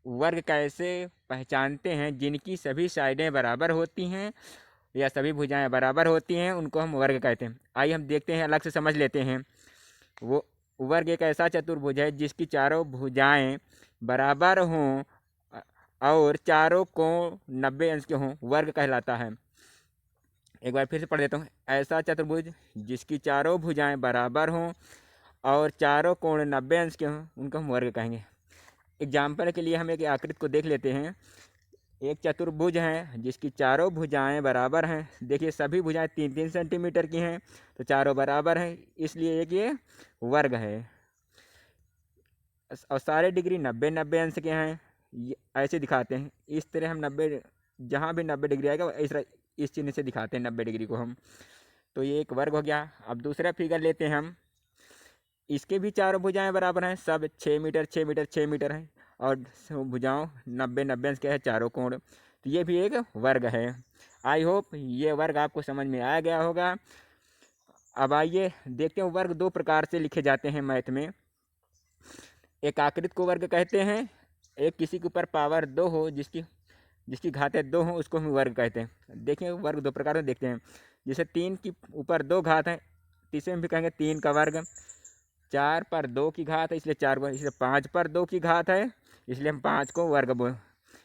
वर्ग कैसे पहचानते हैं? जिनकी सभी साइडें बराबर होती हैं या सभी भुजाएं बराबर होती हैं उनको हम वर्ग कहते हैं। आइए हम देखते हैं, अलग से समझ लेते हैं। वो वर्ग एक ऐसा चतुर्भुज है जिसकी चारों भुजाएं बराबर हों और चारों कोण 90 अंश के हों, वर्ग कहलाता है। एक बार फिर से पढ़ देता हूँ। ऐसा चतुर्भुज जिसकी चारों भुजाएं बराबर हों और चारों कोण 90 अंश के हों उनको हम वर्ग कहेंगे। एग्जाम्पल के लिए हम एक आकृति को देख लेते हैं। एक चतुर्भुज है जिसकी चारों भुजाएं बराबर हैं। देखिए सभी भुजाएं 3-3 सेंटीमीटर की हैं, तो चारों बराबर हैं, इसलिए एक ये वर्ग है। और सारे डिग्री 90-90 अंश के हैं, ये ऐसे दिखाते हैं। इस तरह हम 90, जहाँ भी 90 डिग्री आएगा इस चिन्ह से दिखाते हैं 90 डिग्री को हम। तो ये एक वर्ग हो गया। अब दूसरा फिगर लेते हैं हम। इसके भी चारों भुजाएं बराबर हैं, सब 6 मीटर 6 मीटर 6 मीटर हैं और भुजाओं 90-90 अंश के हैं चारों कोण, तो ये भी एक वर्ग है। आई होप ये वर्ग आपको समझ में आ गया होगा। अब आइए देखते हैं, वर्ग दो प्रकार से लिखे जाते हैं मैथ में। एक आकृति को वर्ग कहते हैं, एक किसी के ऊपर पावर 2 हो, जिसकी जिसकी घातें 2 हों उसको हम वर्ग कहते हैं। देखिए वर्ग दो प्रकार में देखते हैं। जैसे 3 की ऊपर 2 घात है, तीसरे में भी कहेंगे 3 का वर्ग। 4 पर 2 की घात है इसलिए 4 वर्ग, इसलिए 5 पर 2 की घात है इसलिए हम 5 को वर्ग बोल।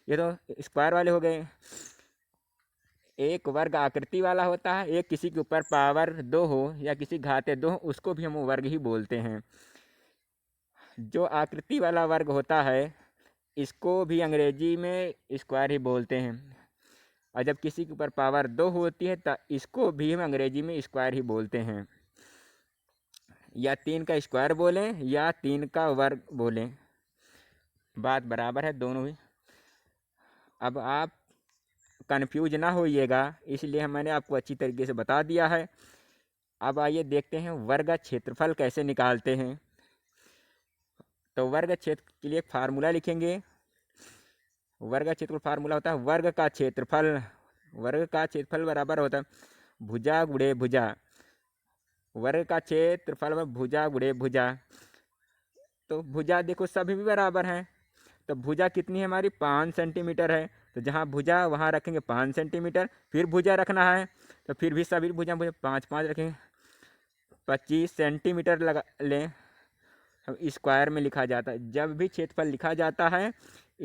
ये तो स्क्वायर वाले हो गए। एक वर्ग आकृति वाला होता है, एक किसी के ऊपर पावर 2 हो या किसी घातें 2 हो उसको भी हम वर्ग ही बोलते हैं। जो आकृति वाला वर्ग होता है इसको भी अंग्रेजी में स्क्वायर ही बोलते हैं, और जब किसी के ऊपर पावर 2 होती है तो इसको भी हम अंग्रेजी में स्क्वायर ही बोलते हैं। या 3 का स्क्वायर बोलें या 3 का वर्ग बोलें, बात बराबर है दोनों ही। अब आप कन्फ्यूज ना होइएगा, इसलिए मैंने आपको अच्छी तरीके से बता दिया है। अब आइए देखते हैं वर्ग क्षेत्रफल कैसे निकालते हैं। तो वर्ग क्षेत्र के लिए एक फार्मूला लिखेंगे। वर्ग क्षेत्रफल फार्मूला होता है वर्ग का क्षेत्रफल। वर्ग का क्षेत्रफल बराबर होता है भुजा गुणे भुजा। वर्ग का क्षेत्रफल भुजा गुणे भुजा। तो भुजा देखो सभी भी बराबर हैं, तो भुजा कितनी है हमारी 5 सेंटीमीटर है, तो जहाँ भुजा वहाँ रखेंगे 5 सेंटीमीटर। फिर भुजा रखना है तो फिर भी सभी भुजा 5-5 रखेंगे, 25 सेंटीमीटर लगा लें। स्क्वायर में लिखा जाता है, जब भी क्षेत्रफल लिखा जाता है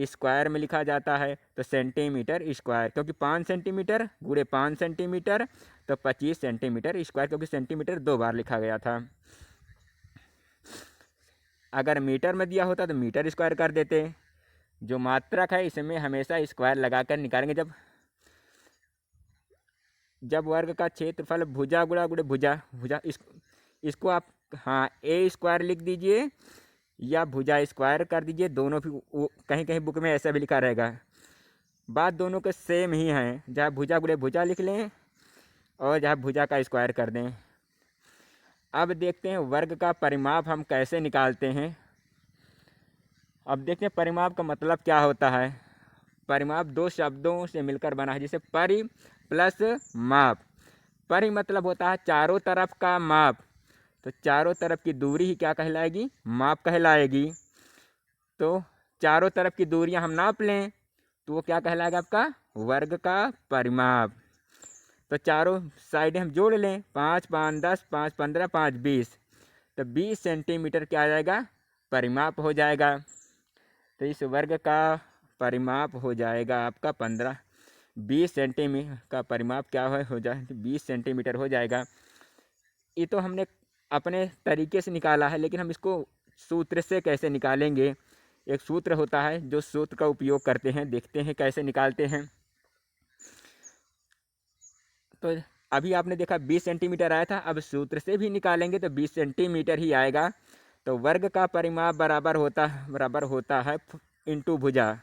स्क्वायर में लिखा जाता है तो सेंटीमीटर स्क्वायर, क्योंकि 5 सेंटीमीटर गुणे 5 सेंटीमीटर तो 25 सेंटीमीटर स्क्वायर, क्योंकि सेंटीमीटर 2 बार लिखा गया था। अगर मीटर में दिया होता तो मीटर स्क्वायर कर देते। जो मात्रक है इसमें हमेशा स्क्वायर लगाकर निकालेंगे। जब वर्ग का क्षेत्रफल भुजा गुणा गुणे भुजा भुजा इसको आप हाँ ए स्क्वायर लिख दीजिए या भुजा स्क्वायर कर दीजिए, दोनों भी कहीं कहीं बुक में ऐसा भी लिखा रहेगा। बात दोनों के सेम ही हैं, जहाँ भुजा गुणे भुजा लिख लें और जहाँ भुजा का स्क्वायर कर दें। अब देखते हैं वर्ग का परिमाप हम कैसे निकालते हैं। अब देखते हैं परिमाप का मतलब क्या होता है। परिमाप दो शब्दों से मिलकर बना है, जैसे परि प्लस माप। परि मतलब होता है चारों तरफ का माप, तो चारों तरफ की दूरी ही क्या कहलाएगी, माप कहलाएगी। तो चारों तरफ की दूरियां हम नाप लें तो वो क्या कहलाएगा, आपका वर्ग का परिमाप। तो चारों साइडें हम जोड़ लें, 5 5 10 5 15 5 20, तो 20 सेंटीमीटर क्या आ जाएगा, परिमाप हो जाएगा। तो इस वर्ग का परिमाप हो जाएगा आपका 20 सेंटीमीटर का परिमाप क्या हो जाए 20 सेंटीमीटर हो जाएगा। ये तो हमने अपने तरीके से निकाला है, लेकिन हम इसको सूत्र से कैसे निकालेंगे। एक सूत्र होता है जो सूत्र का उपयोग करते हैं, देखते हैं कैसे निकालते हैं। तो अभी आपने देखा 20 सेंटीमीटर आया था, अब सूत्र से भी निकालेंगे तो 20 सेंटीमीटर ही आएगा। तो वर्ग का परिमाप बराबर होता है इंटू भुजा,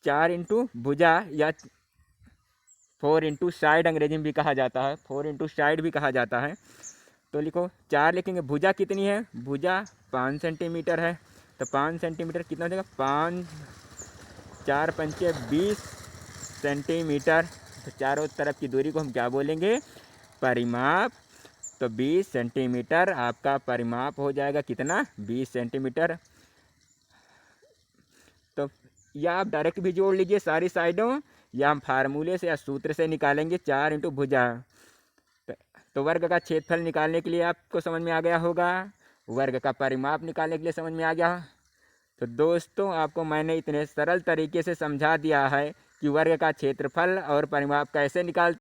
4 इंटू भुजा या 4 इंटू साइड अंग्रेजी में भी कहा जाता है, 4 इंटू साइड भी कहा जाता है। तो लिखो 4 लिखेंगे। भुजा कितनी है, भुजा 5 सेंटीमीटर है, तो 5 सेंटीमीटर कितना हो जाएगा, 5 4 पंचे 20 सेंटीमीटर। तो चारों तरफ की दूरी को हम क्या बोलेंगे, परिमाप। तो 20 सेंटीमीटर आपका परिमाप हो जाएगा, कितना, 20 सेंटीमीटर। तो या आप डायरेक्ट भी जोड़ लीजिए सारी साइडों, या हम फार्मूले से या सूत्र से निकालेंगे 4 इंटू भुजा। तो वर्ग का क्षेत्रफल निकालने के लिए आपको समझ में आ गया होगा, वर्ग का परिमाप निकालने के लिए समझ में आ गया। तो दोस्तों आपको मैंने इतने सरल तरीके से समझा दिया है कि वर्ग का क्षेत्रफल और परिमाप कैसे निकाल